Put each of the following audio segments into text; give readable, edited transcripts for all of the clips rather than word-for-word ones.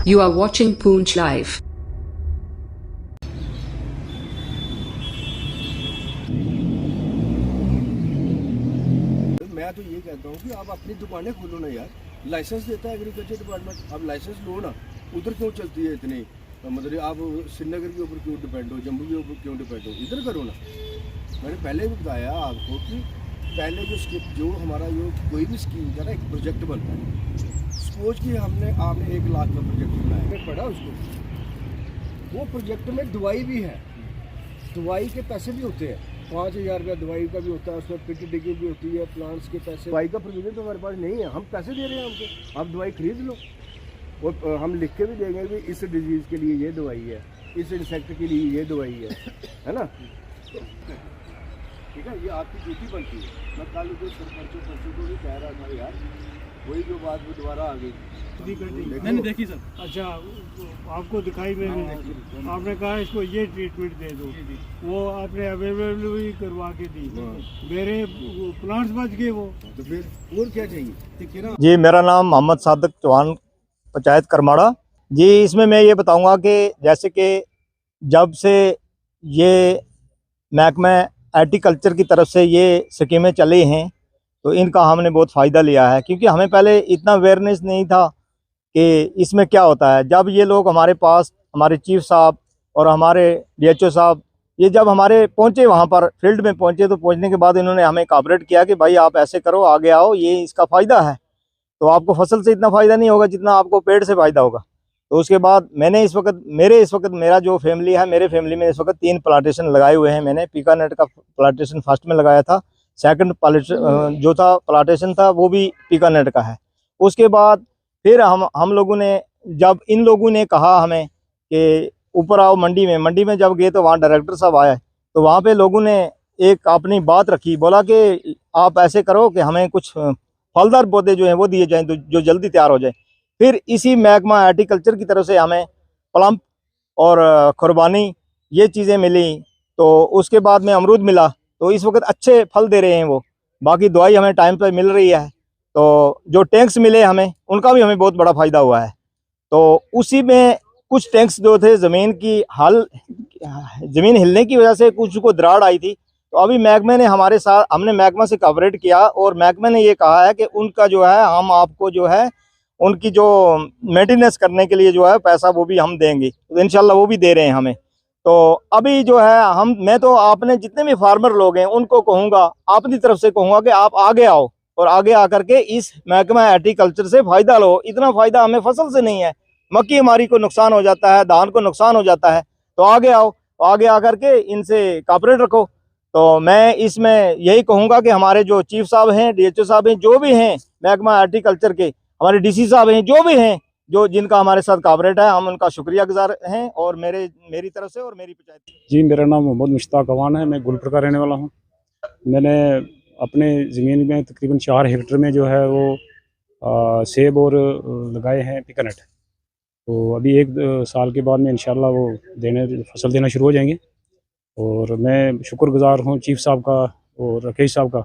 You are watching Poonch Live. मैं तो ये कहता हूँ कि आप अपनी दुकानें खोलो ना यार। लाइसेंस देता है एग्रीकल्चर डिपार्टमेंट, आप लाइसेंस लो ना। उधर क्यों चलती है इतनी, मतलब आप श्रीनगर के ऊपर क्यों डिपेंड हो, जम्मू के ऊपर क्यों डिपेंड हो, इधर करो ना। मैंने पहले भी बताया आपको कि पहले जो हमारा जो कोई भी स्कीम का ना एक प्रोजेक्ट बनता है। सपोज कि आपने 1 लाख का प्रोजेक्ट बनाया, पढ़ा उसको, वो प्रोजेक्ट में दवाई भी है, दवाई के पैसे भी होते हैं, 5,000 रुपया दवाई का भी होता है, उसमें पिट डिगी भी होती है, प्लांट्स के पैसे। दवाई का प्रोविजन तो हमारे पास नहीं है, हम पैसे दे रहे हैं हमको, आप दवाई खरीद लो। और हम लिख के भी देंगे कि इस डिजीज़ के लिए ये दवाई है, इस इंसेक्ट के लिए ये दवाई है ना। ठीक है, ये आपकी ड्यूटी बनती है। मैं कल को सरपंचों को भी कह रहा था यार, वही जो बात वो दोबारा आ गई। मैंने देखी सर। अच्छा, आपको दिखाई मैंने, आपने कहा इसको ये ट्रीटमेंट दे दो, वो आपने अवेलेबल भी करवा के दी, मेरे प्लांट्स बच गए वो। तो फिर और क्या चाहिए, ठीक है ना। जी, मेरा नाम मोहम्मद सादिक चौहान, पंचायत करमाड़ा जी। इसमें मैं ये बताऊंगा कि जैसे कि जब से ये महकमा एग्रीकल्चर की तरफ से ये स्कीमें चली हैं तो इनका हमने बहुत फ़ायदा लिया है, क्योंकि हमें पहले इतना अवेयरनेस नहीं था कि इसमें क्या होता है। जब ये लोग हमारे पास, हमारे चीफ साहब और हमारे डीएचओ साहब, ये जब हमारे पहुंचे, वहाँ पर फील्ड में पहुंचे, तो पहुंचने के बाद इन्होंने हमें कोऑपरेट किया कि भाई आप ऐसे करो, आगे आओ, ये इसका फ़ायदा है। तो आपको फसल से इतना फ़ायदा नहीं होगा जितना आपको पेड़ से फ़ायदा होगा। तो उसके बाद मैंने इस वक्त मेरा जो फैमिली है, मेरे फैमिली में इस वक्त 3 प्लांटेशन लगाए हुए हैं। मैंने पीकानेट का प्लांटेशन फर्स्ट में लगाया था, सेकंड जो था प्लांटेशन था वो भी पीकानेट का है। उसके बाद फिर हम लोगों ने, जब इन लोगों ने कहा हमें कि ऊपर आओ मंडी में जब गए तो वहाँ डायरेक्टर साहब आए, तो वहाँ पे लोगों ने एक अपनी बात रखी, बोला कि आप ऐसे करो कि हमें कुछ फलदार पौधे जो हैं वो दिए जाएँ जो जल्दी तैयार हो जाए। फिर इसी महकमा एग्रीकल्चर की तरफ से हमें प्लम और खुरबानी ये चीज़ें मिली। तो उसके बाद में अमरूद मिला, तो इस वक्त अच्छे फल दे रहे हैं वो। बाकी दवाई हमें टाइम पर मिल रही है। तो जो टैंक्स मिले हमें, उनका भी हमें बहुत बड़ा फ़ायदा हुआ है। तो उसी में कुछ टैंक्स जो थे ज़मीन हिलने की वजह से कुछ को दरार आई थी, तो अभी महकमे ने हमने महकमा से कोऑपरेट किया और महकमे ने ये कहा है कि उनका जो है, हम आपको जो है उनकी जो मेंटेनेंस करने के लिए जो है पैसा वो भी हम देंगे, तो इंशाल्लाह वो भी दे रहे हैं हमें। तो अभी जो है मैं तो आपने जितने भी फार्मर लोग हैं उनको कहूँगा, अपनी तरफ से कहूँगा कि आप आगे आओ और आगे आकर के इस महकमा एग्रीकल्चर से फ़ायदा लो। इतना फ़ायदा हमें फसल से नहीं है, मक्की हमारी को नुकसान हो जाता है, धान को नुकसान हो जाता है। तो आगे आओ, आगे आकर के इनसे कोऑपरेट रखो। तो मैं इसमें यही कहूँगा कि हमारे जो चीफ साहब हैं, डीएचओ साहब हैं, जो भी हैं महकमा एग्रीकल्चर के, हमारे डीसी साहब हैं, जो भी हैं, जिनका हमारे साथ कोऑपरेट है, हम उनका शुक्रिया गुजार हैं। और मेरी तरफ से और मेरी पंचायत। जी, मेरा नाम मोहम्मद मुश्ताक अवान है, मैं गुलपुर का रहने वाला हूँ। मैंने अपने ज़मीन में तकरीबन 4 हेक्टेयर में जो है वो सेब और लगाए हैं पिकानेट। तो अभी 1 साल के बाद में इंशाल्लाह वो फसल देना शुरू हो जाएंगे। और मैं शुक्रगुजार हूँ चीफ साहब का और राकेश साहब का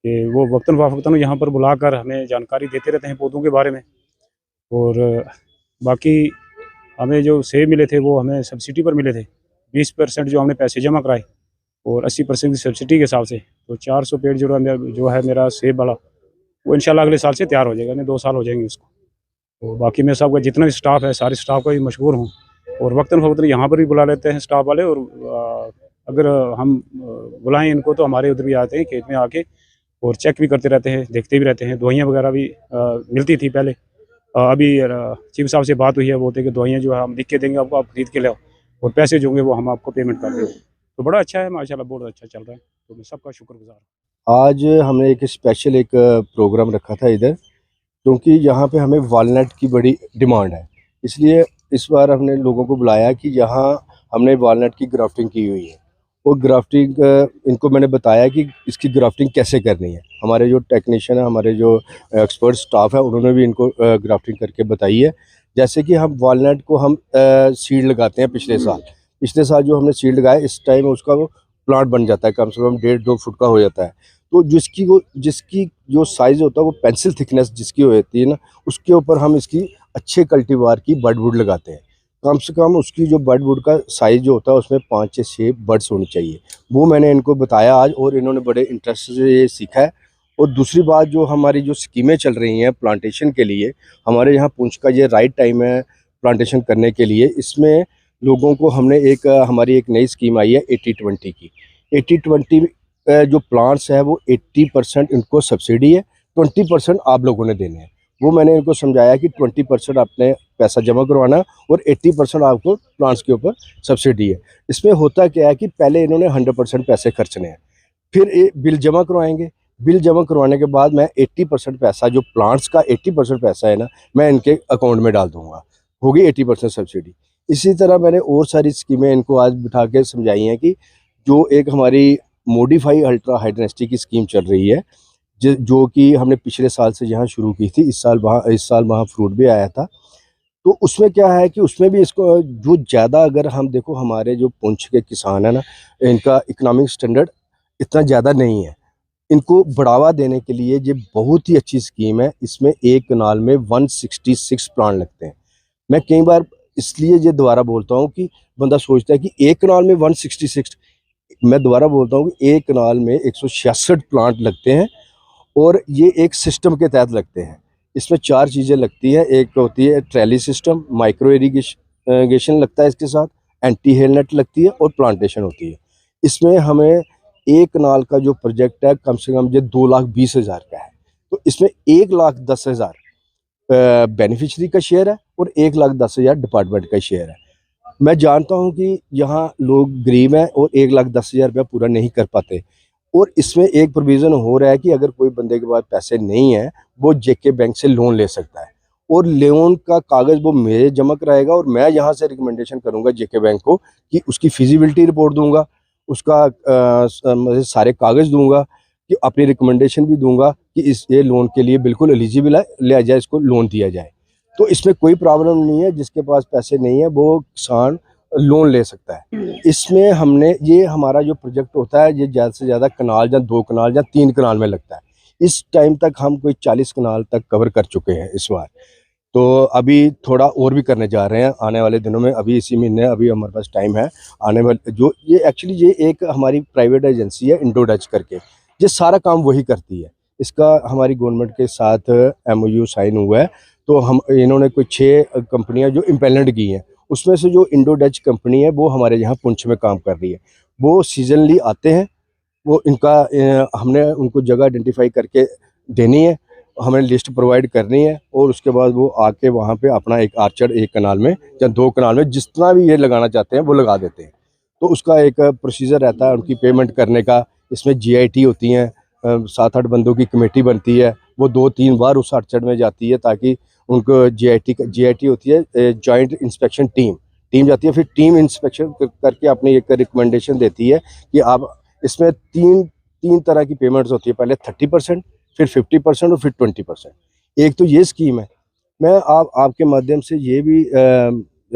कि वो वक्तन फ़वक्तन यहाँ पर बुलाकर हमें जानकारी देते रहते हैं पौधों के बारे में। और बाकी हमें जो सेब मिले थे वो हमें सब्सिडी पर मिले थे। 20% जो हमने पैसे जमा कराए और 80% की सब्सिडी के हिसाब से, तो 400 पेड़ जो है मेरा सेब वाला, वो इंशाल्लाह अगले साल से तैयार हो जाएगा, 2 साल हो जाएंगे उसको। तो बाकी मैं सबका जितना भी स्टाफ है, सारे स्टाफ का भी मशहूर हूँ। और वक्तन फ़वक्तन यहाँ पर भी बुला लेते हैं स्टाफ वाले, और अगर हम बुलाएं इनको तो हमारे उधर भी आते हैं खेत में आके और चेक भी करते रहते हैं, देखते भी रहते हैं। दवाइयाँ वगैरह भी मिलती थी पहले, अभी चीफ साहब से बात हुई है, बोलते कि दवाइयाँ जो है हम लिख के देंगे आपको, आप खरीद के लाओ, और पैसे जो होंगे वो हम आपको पेमेंट कर देंगे। तो बड़ा अच्छा है माशाल्लाह, बहुत अच्छा चल रहा है। तो मैं सबका शुक्रगुजार हूँ। आज हमने एक स्पेशल प्रोग्राम रखा था इधर, क्योंकि यहाँ पे हमें वालनट की बड़ी डिमांड है, इसलिए इस बार हमने लोगों को बुलाया कि यहाँ हमने वालनट की ग्राफ्टिंग की हुई है। वो ग्राफ्टिंग इनको मैंने बताया कि इसकी ग्राफ्टिंग कैसे करनी है। हमारे जो टेक्नीशियन है, हमारे जो एक्सपर्ट स्टाफ है, उन्होंने भी इनको ग्राफ्टिंग करके बताई है। जैसे कि हम वालनट को हम सीड लगाते हैं पिछले साल जो हमने सीड लगाया, इस टाइम उसका वो प्लांट बन जाता है, कम से कम 1.5-2 फुट का हो जाता है। तो जिसकी जो साइज़ होता है वो पेंसिल थिकनेस जिसकी हो जाती है ना, उसके ऊपर हम इसकी अच्छे कल्टीवार की बड वुड लगाते हैं। कम से कम उसकी जो बड वुड का साइज़ जो होता है उसमें 5 से 6 बड्स होनी चाहिए। वो मैंने इनको बताया आज और इन्होंने बड़े इंटरेस्ट से ये सीखा है। और दूसरी बात, जो हमारी जो स्कीमें चल रही हैं प्लांटेशन के लिए, हमारे यहाँ पुंछ का ये राइट टाइम है प्लांटेशन करने के लिए। इसमें लोगों को हमने हमारी एक नई स्कीम आई है 80-20 की। 80-20 जो प्लांट्स है वो 80% इनको सब्सिडी है, 20% आप लोगों ने देने हैं। वो मैंने इनको समझाया कि 20% आपने पैसा जमा करवाना और 80% आपको प्लांट्स के ऊपर सब्सिडी है। इसमें होता क्या है कि पहले इन्होंने 100% पैसे खर्चने हैं, फिर ये बिल जमा करवाएंगे। बिल जमा करवाने के बाद मैं 80% पैसा, जो प्लांट्स का 80% पैसा है ना, मैं इनके अकाउंट में डाल दूंगा, होगी 80% सब्सिडी। इसी तरह मैंने और सारी स्कीमें इनको आज बिठा के समझाई हैं कि जो एक हमारी मॉडिफाई अल्ट्रा हाई डेंसिटी की स्कीम चल रही है, जो कि हमने पिछले साल से यहाँ शुरू की थी। इस साल वहाँ फ्रूट भी आया था। तो उसमें क्या है कि उसमें भी इसको जो ज़्यादा, अगर हम देखो हमारे जो पुंछ के किसान हैं ना, इनका इकोनॉमिक स्टैंडर्ड इतना ज़्यादा नहीं है। इनको बढ़ावा देने के लिए ये बहुत ही अच्छी स्कीम है। इसमें एक कनाल में 166 प्लांट लगते हैं। मैं कई बार इसलिए ये दोबारा बोलता हूँ कि बंदा सोचता है कि एक कनाल में 166, मैं दोबारा बोलता हूँ कि एक कनाल में 166 प्लांट लगते हैं और ये एक सिस्टम के तहत लगते हैं। इसमें 4 चीज़ें लगती हैं। एक होती है ट्रैली सिस्टम, माइक्रो इरिगेशन लगता है इसके साथ, एंटी हेल नेट लगती है और प्लांटेशन होती है। इसमें हमें एक कनाल का जो प्रोजेक्ट है कम से कम ये 2,20,000 का है। तो इसमें 1,10,000 बेनिफिशरी का शेयर है और 1,10,000 डिपार्टमेंट का शेयर है। मैं जानता हूं कि यहाँ लोग गरीब हैं और 1,10,000 रुपया पूरा नहीं कर पाते। और इसमें एक प्रोविज़न हो रहा है कि अगर कोई बंदे के पास पैसे नहीं है, वो जेके बैंक से लोन ले सकता है और लोन का कागज़ वो मेरे जमा कराएगा और मैं यहाँ से रिकमेंडेशन करूँगा जेके बैंक को कि उसकी फिजिबिलिटी रिपोर्ट दूंगा, उसका सारे कागज़ दूंगा, कि अपनी रिकमेंडेशन भी दूंगा कि ये लोन के लिए बिल्कुल एलिजिबल है, लिया जाए, इसको लोन दिया जाए। तो इसमें कोई प्रॉब्लम नहीं है। जिसके पास पैसे नहीं है वो किसान लोन ले सकता है। इसमें हमने, ये हमारा जो प्रोजेक्ट होता है ये ज़्यादा से ज़्यादा कनाल या 2 कनाल या 3 कनाल में लगता है। इस टाइम तक हम कोई 40 कनाल तक कवर कर चुके हैं इस बार। तो अभी थोड़ा और भी करने जा रहे हैं आने वाले दिनों में। अभी इसी महीने अभी हमारे पास टाइम है। आने वाले जो ये एक्चुअली ये एक हमारी प्राइवेट एजेंसी है इंडो डच करके, ये सारा काम वही करती है। इसका हमारी गवर्नमेंट के साथ MOU साइन हुआ है। तो हम इन्होंने कोई 6 कंपनियां जो इम्पेलेंड की हैं, उसमें से जो इंडो डच कंपनी है वो हमारे यहाँ पुंछ में काम कर रही है। वो सीजनली आते हैं, वो इनका हमने उनको जगह आइडेंटिफाई करके देनी है, हमें लिस्ट प्रोवाइड करनी है और उसके बाद वो आके वहाँ पे अपना एक आर्चर्ड 1 कनाल में या 2 कनाल में जितना भी ये लगाना चाहते हैं वो लगा देते हैं। तो उसका एक प्रोसीजर रहता है उनकी पेमेंट करने का। इसमें GIT होती हैं, 7-8 बंदों की कमेटी बनती है, वो 2-3 बार उस आर्चर्ड में जाती है ताकि उनको GIT होती है जॉइंट इंस्पेक्शन टीम जाती है। फिर टीम इंस्पेक्शन करके अपनी एक रिकमेंडेशन देती है कि आप इसमें तीन तरह की पेमेंट्स होती है, पहले 30%, फिर 50% और फिर 20%। एक तो ये स्कीम है। मैं आपके माध्यम से ये भी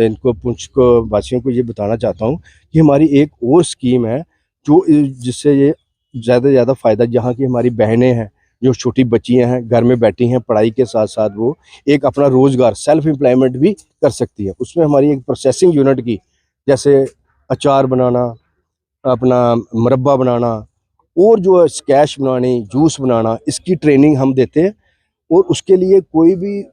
इनको पुंछ को वासियों को ये बताना चाहता हूँ कि हमारी एक और स्कीम है जो जिससे ये ज़्यादा से ज़्यादा फ़ायदा, जहाँ की हमारी बहनें हैं जो छोटी बच्चियाँ हैं घर में बैठी हैं, पढ़ाई के साथ साथ वो एक अपना रोज़गार सेल्फ एम्प्लॉयमेंट भी कर सकती है। उसमें हमारी एक प्रोसेसिंग यूनिट की, जैसे अचार बनाना, अपना मुरब्बा बनाना और जो स्कैश बनानी, जूस बनाना, इसकी ट्रेनिंग हम देते हैं। और उसके लिए कोई भी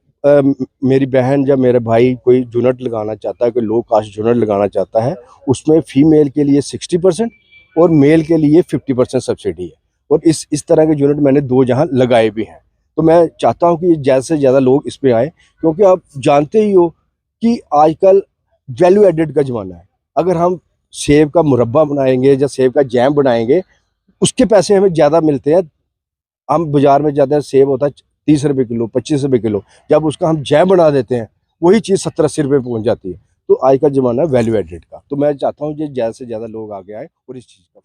मेरी बहन या मेरे भाई कोई यूनिट लगाना चाहता है, कोई लो कास्ट यूनिट लगाना चाहता है, उसमें फीमेल के लिए 60% और मेल के लिए 50% सब्सिडी है। और इस तरह के यूनिट मैंने 2 जहाँ लगाए भी हैं। तो मैं चाहता हूँ कि ज़्यादा से ज़्यादा लोग इस पे आए, क्योंकि आप जानते ही हो कि आजकल वैल्यू एडेड का ज़माना है। अगर हम सेब का मुरब्बा बनाएंगे या सेब का जैम बनाएंगे, उसके पैसे हमें ज़्यादा मिलते हैं। हम बाज़ार में ज़्यादा सेब होता है 30 रुपये किलो, 25 रुपये किलो, जब उसका हम जैम बना देते हैं वही चीज़ 70-80 रुपये पहुँच जाती है। तो आज का ज़माना है वैल्यू एडेड का। तो मैं चाहता हूँ कि ज़्यादा से ज़्यादा लोग आगे आए और इस चीज़ का